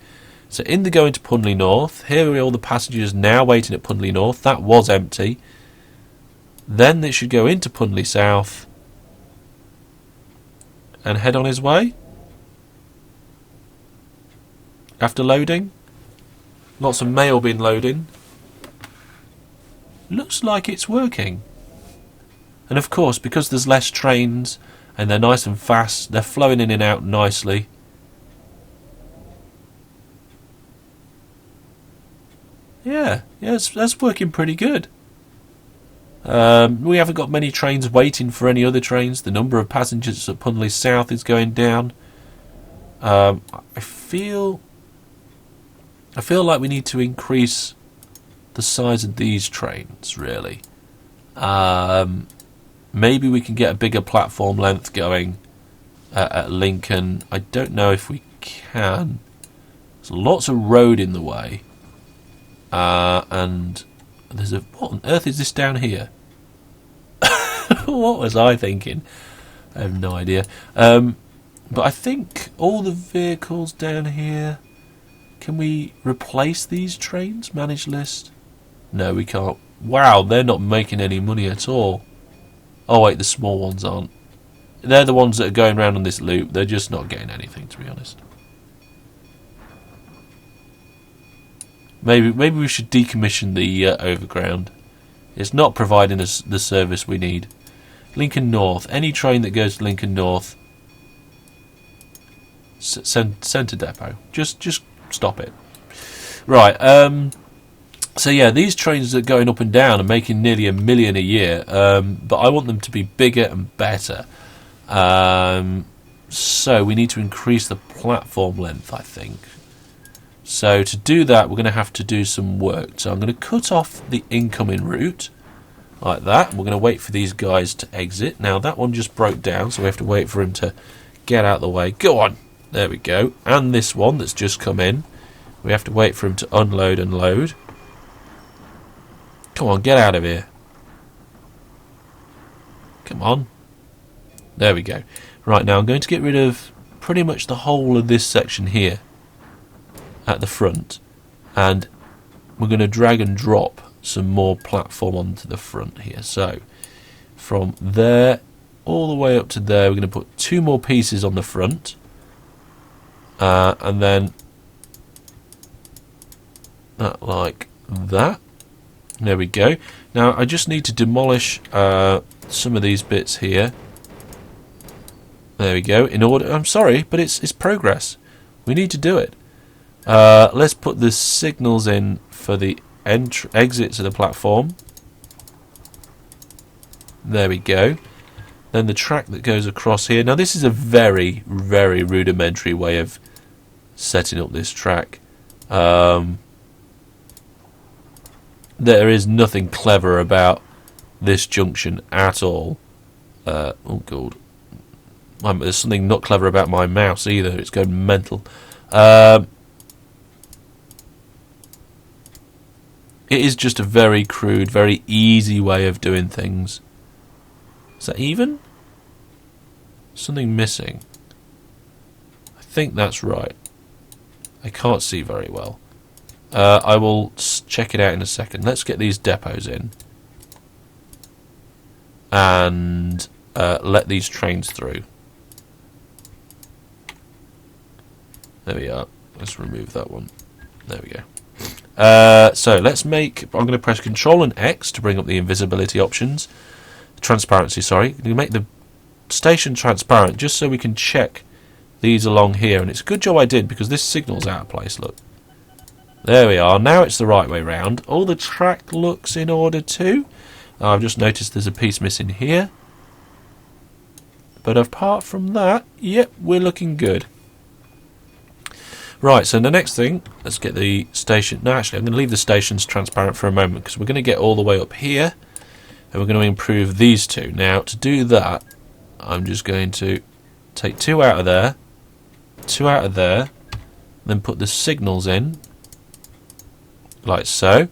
So in the going to Pondley North, here are all the passengers now waiting at Pondley North. That was empty. Then they should go into Pondley South and head on his way. after loading. Lots of mail being loading. Looks like it's working. And of course, because there's less trains and they're nice and fast, they're flowing in and out nicely. Yeah, that's working pretty good. We haven't got many trains waiting for any other trains. The number of passengers at Pondley South is going down. I feel like we need to increase the size of these trains, really. Maybe we can get a bigger platform length going at Lincoln. I don't know if we can. There's lots of road in the way. And there's a... What on earth is this down here? What was I thinking? I have no idea. But I think all the vehicles down here... Can we replace these trains? Manage list? No, we can't. Wow, they're not making any money at all. Oh wait, the small ones aren't. They're the ones that are going around on this loop. They're just not getting anything, to be honest. Maybe we should decommission the overground. It's not providing us the service we need. Lincoln North. Any train that goes to Lincoln North, send to depot. Just stop it. Right. So yeah, these trains are going up and down and making nearly $1 million a year. But I want them to be bigger and better. So we need to increase the platform length, I think. So to do that, we're going to have to do some work. So I'm going to cut off the incoming route, like that. We're going to wait for these guys to exit. Now that one just broke down, so we have to wait for him to get out of the way. Go on! There we go. And this one that's just come in, we have to wait for him to unload and load. Come on, get out of here. Come on. There we go. Right, now I'm going to get rid of pretty much the whole of this section here at the front, and we're going to drag and drop some more platform onto the front here. So from there all the way up to there, we're going to put 2 more pieces on the front, and then that like that. There we go. Now I just need to demolish some of these bits here. There we go. In order, I'm sorry, but it's progress. We need to do it. Let's put the signals in for the exit to the platform. There we go. Then the track that goes across here. Now this is a very, very rudimentary way of setting up this track. There is nothing clever about this junction at all. Oh god. There's something not clever about my mouse either. It's going mental. It is just a very crude, very easy way of doing things. Is that even? Something missing. I think that's right. I can't see very well. I will check it out in a second. Let's get these depots in. And let these trains through. There we are. Let's remove that one. There we go. So let's make... I'm going to press Control and X to bring up the invisibility options. Transparency, sorry. I'm going to make the station transparent just so we can check these along here. And it's a good job I did, because this signal's out of place, look. There we are. Now it's the right way round. All the track looks in order too. I've just noticed there's a piece missing here. But apart from that, yep, we're looking good. Right, so the next thing, let's get the station... No, actually, I'm going to leave the stations transparent for a moment, because we're going to get all the way up here, and we're going to improve these two. Now, to do that, I'm just going to take 2 out of there, 2 out of there, then put the signals in, like so,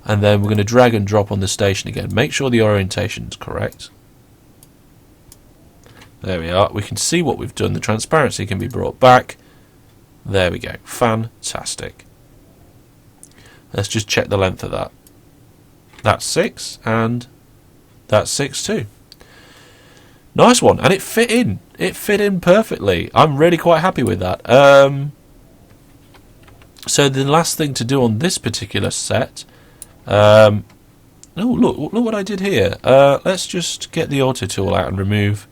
and then we're going to drag and drop on the station again. Make sure the orientation is correct. There we are. We can see what we've done. The transparency can be brought back. There we go. Fantastic. Let's just check the length of that. That's 6, and that's 6 too. Nice one, and it fit in. It fit in perfectly. I'm really quite happy with that. So the last thing to do on this particular set... oh, look what I did here. Let's just get the auto tool out and remove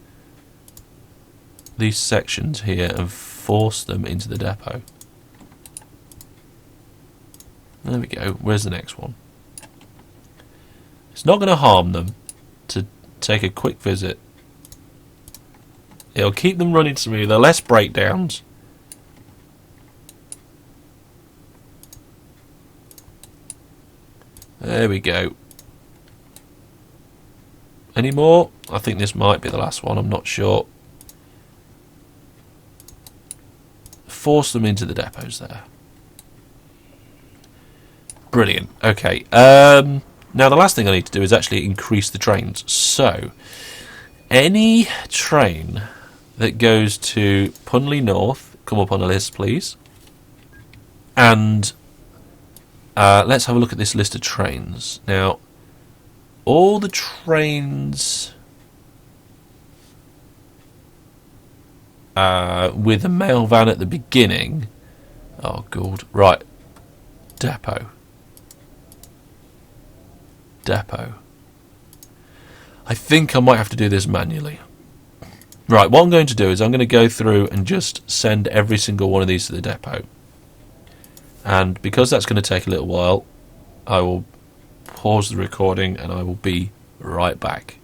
these sections here and force them into the depot. There we go. Where's the next one? It's not going to harm them to take a quick visit. It'll keep them running smoother, less breakdowns. There we go. Any more? I think this might be the last one, I'm not sure. Force them into the depots there. Brilliant. Okay. Now the last thing I need to do is actually increase the trains. So, any train that goes to Pondley North, come up on a list, please. And let's have a look at this list of trains. Now, all the trains with a mail van at the beginning. Oh, God. Right. Depot. I think I might have to do this manually. Right, what I'm going to do is I'm going to go through and just send every single one of these to the depot. And because that's going to take a little while, I will pause the recording and I will be right back.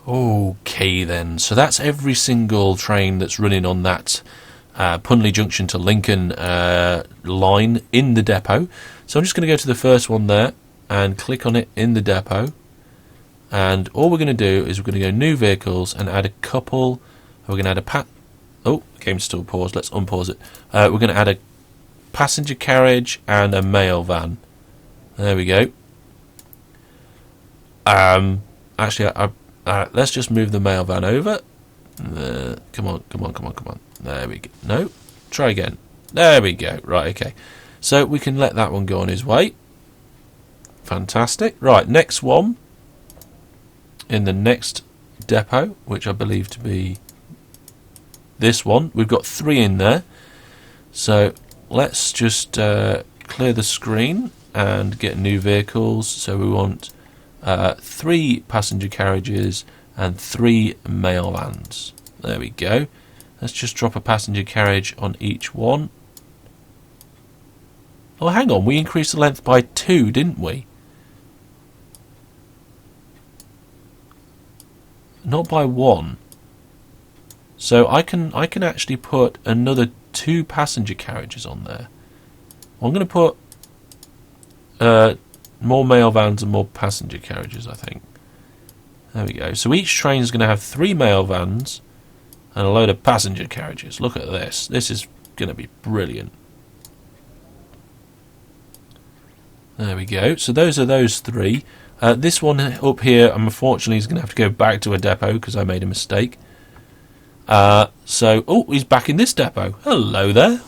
Okay then, so that's every single train that's running on that Pondley Junction to Lincoln line in the depot. So I'm just going to go to the first one there and click on it in the depot. And all we're going to do is we're going to go new vehicles and add a couple. We're going to add a oh, the game's still paused. Let's unpause it. We're going to add a passenger carriage and a mail van. There we go. Actually, let's just move the mail van over. Come on. There we go. No, try again. There we go. Right, okay. So we can let that one go on his way. Fantastic. Right, next one. In the next depot, which I believe to be this one. We've got 3 in there. So let's just clear the screen and get new vehicles. So we want 3 passenger carriages and 3 mail vans. There we go. Let's just drop a passenger carriage on each one. Oh, hang on. We increased the length by 2, didn't we? Not by 1. So I can actually put another 2 passenger carriages on there. I'm going to put more mail vans and more passenger carriages, I think. There we go. So each train is going to have 3 mail vans and a load of passenger carriages. Look at this. This is going to be brilliant. There we go. So those are those 3. This one up here, unfortunately, is going to have to go back to a depot because I made a mistake. Oh, he's back in this depot. Hello there.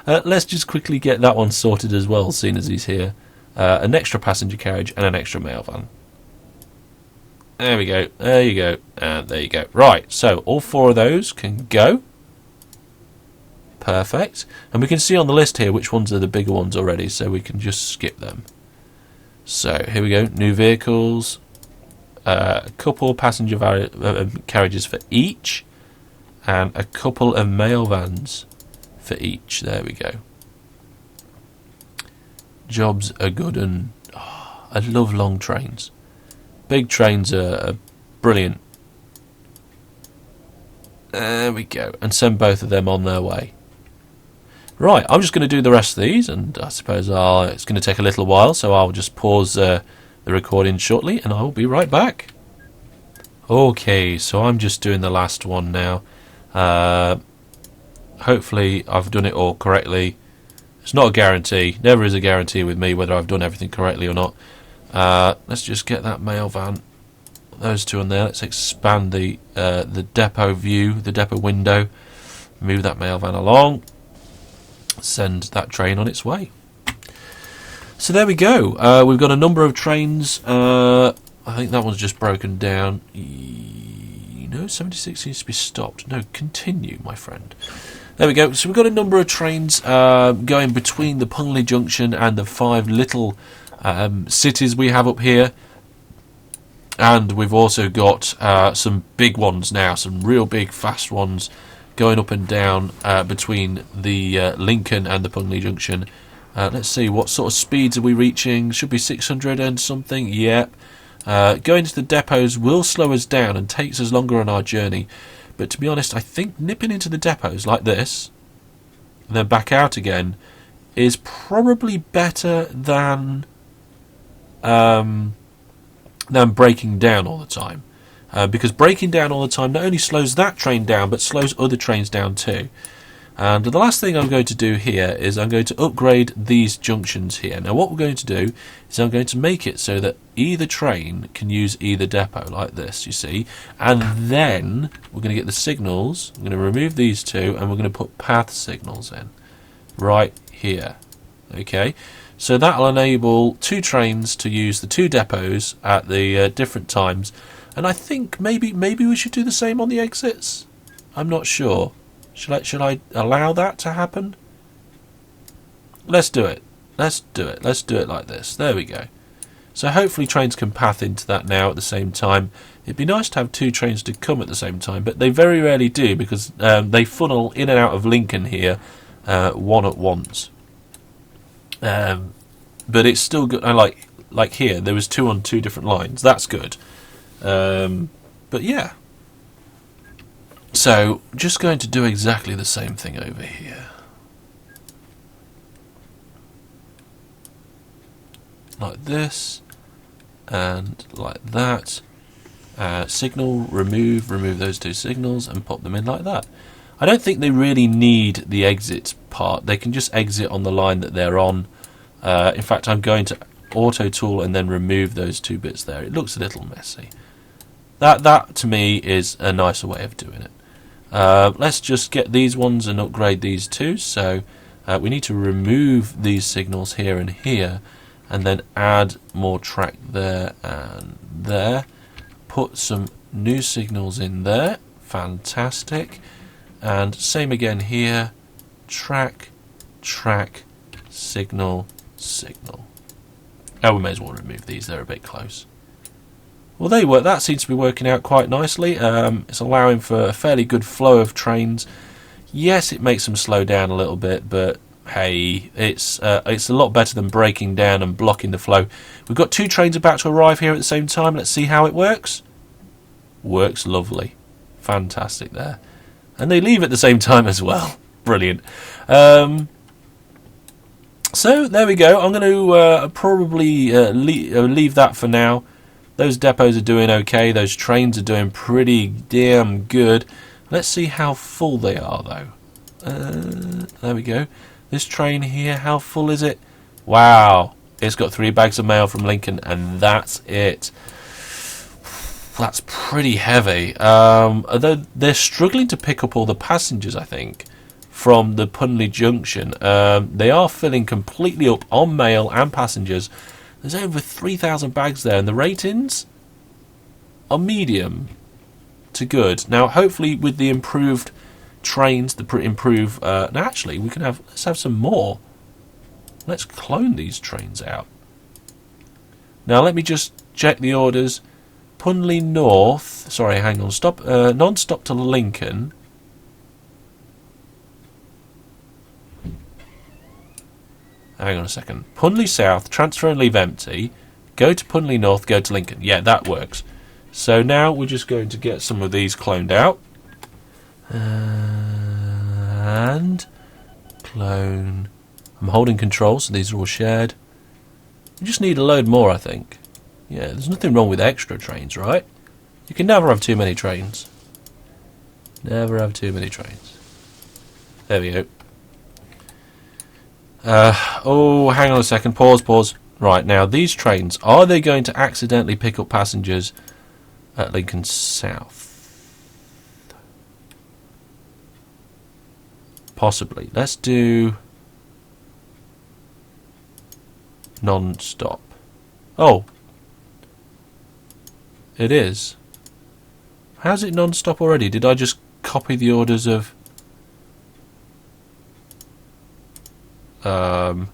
Let's just quickly get that one sorted as well, seeing as he's here. An extra passenger carriage and an extra mail van. There we go. There you go. And there you go. Right, so all 4 of those can go. Perfect. And we can see on the list here which ones are the bigger ones already, so we can just skip them. So here we go. New vehicles. A couple passenger carriages for each. And a couple of mail vans for each. There we go. Jobs are good, and I love long trains. Big trains are brilliant. There we go. And send both of them on their way. Right, I'm just going to do the rest of these, and I suppose it's going to take a little while, so I'll just pause the recording shortly, and I will be right back. Okay, so I'm just doing the last one now. Hopefully I've done it all correctly. It's not a guarantee. Never is a guarantee with me whether I've done everything correctly or not. Let's just get that mail van. Those 2 in there. Let's expand the depot view, the depot window. Move that mail van along. Send that train on its way. So there we go. We've got a number of trains. I think that one's just broken down. No, 76 needs to be stopped. No, continue, my friend. There we go. So we've got a number of trains going between the Pondley Junction and the 5 little cities we have up here. And we've also got some big ones now, some real big fast ones going up and down between the Lincoln and the Pondley Junction. Let's see, what sort of speeds are we reaching? Should be 600 and something. Yep. Going to the depots will slow us down and takes us longer on our journey. But to be honest, I think nipping into the depots like this and then back out again is probably better than breaking down all the time. Because breaking down all the time not only slows that train down, but slows other trains down too. And the last thing I'm going to do here is I'm going to upgrade these junctions here. Now what we're going to do is I'm going to make it so that either train can use either depot like this, you see. And then we're going to get the signals. I'm going to remove these two and we're going to put path signals in right here. Okay, so that'll enable 2 trains to use the 2 depots at the different times. And I think maybe we should do the same on the exits. I'm not sure. Should I allow that to happen? Let's do it. Let's do it like this. There we go. So hopefully trains can path into that now at the same time. It'd be nice to have 2 trains to come at the same time, but they very rarely do because they funnel in and out of Lincoln here one at once. But it's still good. Like here, there was 2 on 2 different lines. That's good. But yeah. So, just going to do exactly the same thing over here. Like this, and like that. Signal, remove those 2 signals, and pop them in like that. I don't think they really need the exit part. They can just exit on the line that they're on. In fact, I'm going to auto tool and then remove those 2 bits there. It looks a little messy. That to me is a nicer way of doing it. Let's just get these ones and upgrade these 2. So we need to remove these signals here and here, and then add more track there and there. Put some new signals in there. Fantastic. And same again here. Track, signal, signal. Oh, we may as well remove these. They're a bit close. Well, they work. That seems to be working out quite nicely. It's allowing for a fairly good flow of trains. Yes, it makes them slow down a little bit, but hey, it's a lot better than breaking down and blocking the flow. We've got 2 trains about to arrive here at the same time. Let's see how it works. Works lovely. Fantastic there. And they leave at the same time as well. Brilliant. So, there we go. I'm going to probably leave that for now. Those depots are doing okay. Those trains are doing pretty damn good. Let's see how full they are, though. There we go. This train here, how full is it? Wow. It's got 3 bags of mail from Lincoln, and that's it. That's pretty heavy. Although they're struggling to pick up all the passengers, I think, from the Pondley Junction. They are filling completely up on mail and passengers. There's over 3,000 bags there, and the ratings are medium to good. Now, hopefully, with the improved trains, now, actually, let's have some more. Let's clone these trains out. Now, let me just check the orders. Pondley North. Sorry, hang on. Stop. Non-stop to Lincoln. Hang on a second. Pondley South, transfer and leave empty. Go to Pondley North, go to Lincoln. Yeah, that works. So now we're just going to get some of these cloned out. And clone. I'm holding control, so these are all shared. We just need a load more, I think. Yeah, there's nothing wrong with extra trains, right? You can never have too many trains. Never have too many trains. There we go. Oh, hang on a second. Pause. Right, now, these trains, are they going to accidentally pick up passengers at Lincoln South? Possibly. Let's do non-stop. Oh. It is. How's it non-stop already? Did I just copy the orders of... No,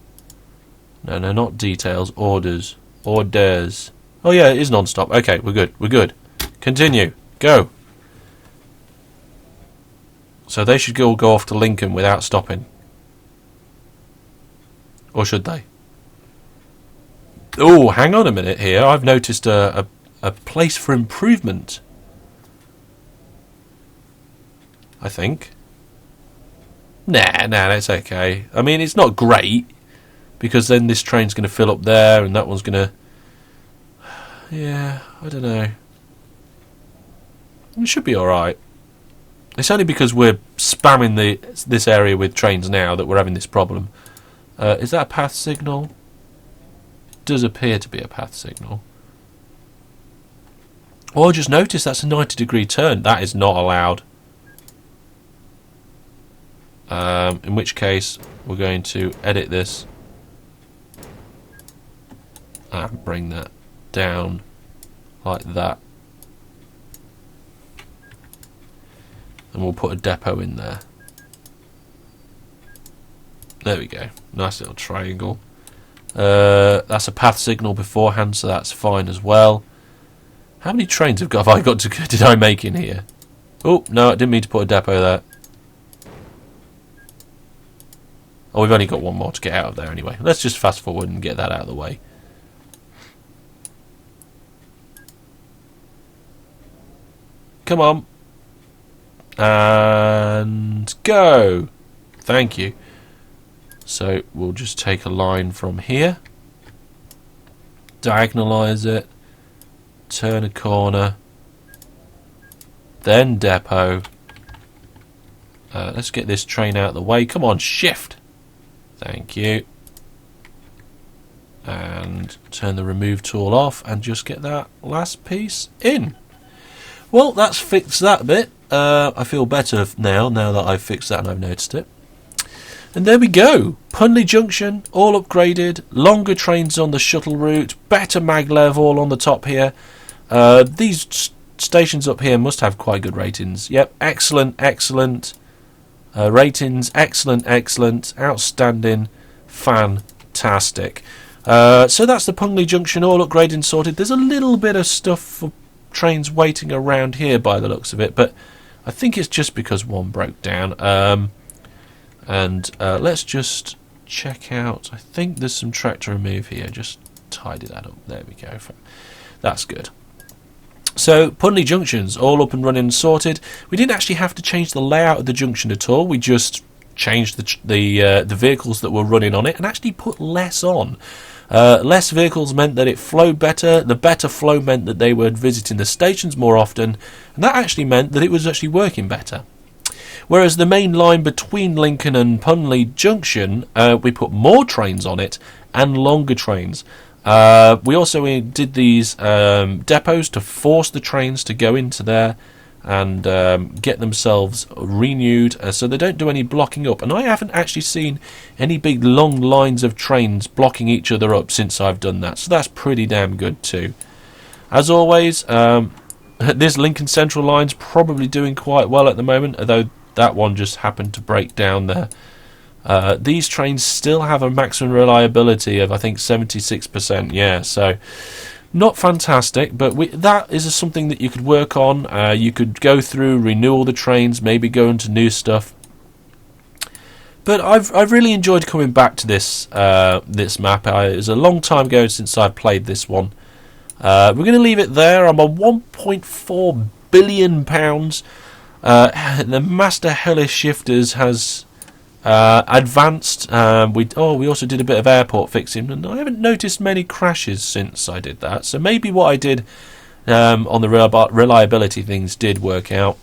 not details. Orders. Orders. Oh yeah, it is non-stop. Okay, we're good. We're good. Continue. Go. So they should all go off to Lincoln without stopping. Or should they? Oh, hang on a minute here. I've noticed a place for improvement. I think. Nah, that's okay. I mean, it's not great, because then this train's going to fill up there, and that one's going to... Yeah, I don't know. It should be alright. It's only because we're spamming this area with trains now that we're having this problem. Is that a path signal? It does appear to be a path signal. Oh, I just noticed that's a 90-degree turn. That is not allowed. In which case, we're going to edit this and bring that down like that. And we'll put a depot in there. There we go. Nice little triangle. That's a path signal beforehand, so that's fine as well. How many trains have I got to did I make in here? Oh, no, I didn't mean to put a depot there. Oh, we've only got one more to get out of there anyway. Let's just fast forward and get that out of the way. Come on. And go. Thank you. So we'll just take a line from here, diagonalise it, turn a corner, then depot. Let's get this train out of the way. Come on, shift. Thank you. And turn the remove tool off and just get that last piece in. Well, that's fixed that bit. I feel better now that I've fixed that and I've noticed it. And there we go. Pondley Junction, all upgraded. Longer trains on the shuttle route. Better maglev all on the top here. These stations up here must have quite good ratings. Yep, excellent. Ratings, excellent. Outstanding. Fantastic. So that's the Pondley Junction, all upgraded and sorted. There's a little bit of stuff for trains waiting around here by the looks of it, but I think it's just because one broke down. Let's just check out. I think there's some track to remove here. Just tidy that up. There we go. That's good. So Pondley Junction's all up and running and sorted. We didn't actually have to change the layout of the junction at all. We just changed the vehicles that were running on it and actually put less on. Less vehicles meant that it flowed better. The better flow meant that they were visiting the stations more often, and that actually meant that it was actually working better. Whereas the main line between Lincoln and Pondley Junction, we put more trains on it and longer trains. We also did these depots to force the trains to go into there and get themselves renewed, so they don't do any blocking up. And I haven't actually seen any big long lines of trains blocking each other up since I've done that, so that's pretty damn good too. As always, this Lincoln Central line's probably doing quite well at the moment, although that one just happened to break down there. These trains still have a maximum reliability of, I think, 76%. Yeah, so not fantastic, but that is something that you could work on. You could go through, renew all the trains, maybe go into new stuff. But I've really enjoyed coming back to this map. It was a long time ago since I played this one. We're going to leave it there. I'm on £1.4 billion. The Master Hellish Shifters has advanced. We also did a bit of airport fixing, and I haven't noticed many crashes since I did that. So maybe what I did on the reliability things did work out.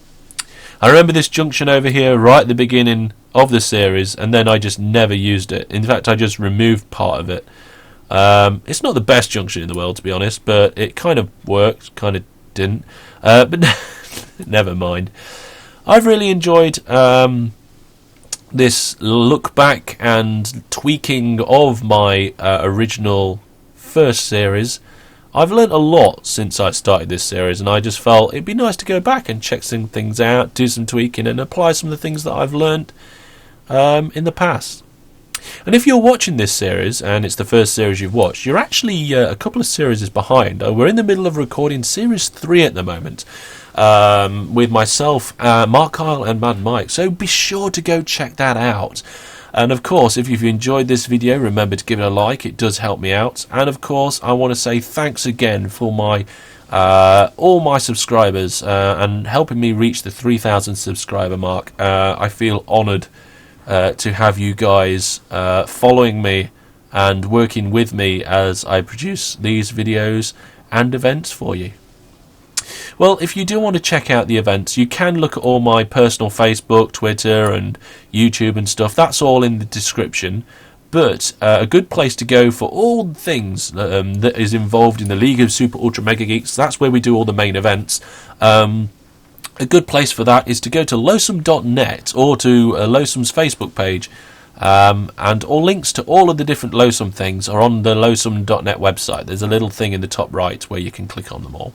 I remember this junction over here right at the beginning of the series, and then I just never used it. In fact, I just removed part of it. It's not the best junction in the world, to be honest, but it kind of worked, kind of didn't. But never mind. I've really enjoyed this look back and tweaking of my original first series. I've learnt a lot since I started this series, and I just felt it'd be nice to go back and check some things out, do some tweaking, and apply some of the things that I've learnt in the past. And if you're watching this series, and it's the first series you've watched, you're actually a couple of series behind. We're in the middle of recording Series 3 at the moment, with myself, Mark Kyle and Mad Mike, so be sure to go check that out. And of course, if you've enjoyed this video, remember to give it a like, it does help me out. And of course, I want to say thanks again for my all my subscribers and helping me reach the 3,000 subscriber mark. I feel honoured to have you guys following me and working with me as I produce these videos and events for you. Well, if you do want to check out the events, you can look at all my personal Facebook, Twitter and YouTube and stuff. That's all in the description. But a good place to go for all the things that is involved in the League of Super Ultra Mega Geeks, that's where we do all the main events. A good place for that is to go to losum.net or to Losum's Facebook page, and all links to all of the different Losum things are on the losum.net website. There's a little thing in the top right where you can click on them all.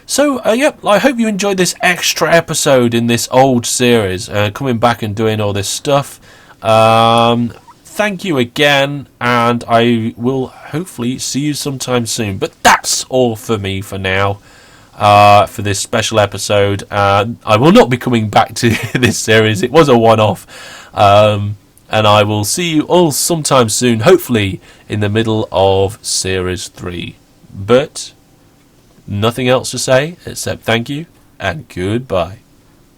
So, yep, I hope you enjoyed this extra episode in this old series, coming back and doing all this stuff. Thank you again, and I will hopefully see you sometime soon. But that's all for me for now, for this special episode. I will not be coming back to this series. It was a one-off. And I will see you all sometime soon, hopefully in the middle of Series 3. But nothing else to say except thank you and goodbye.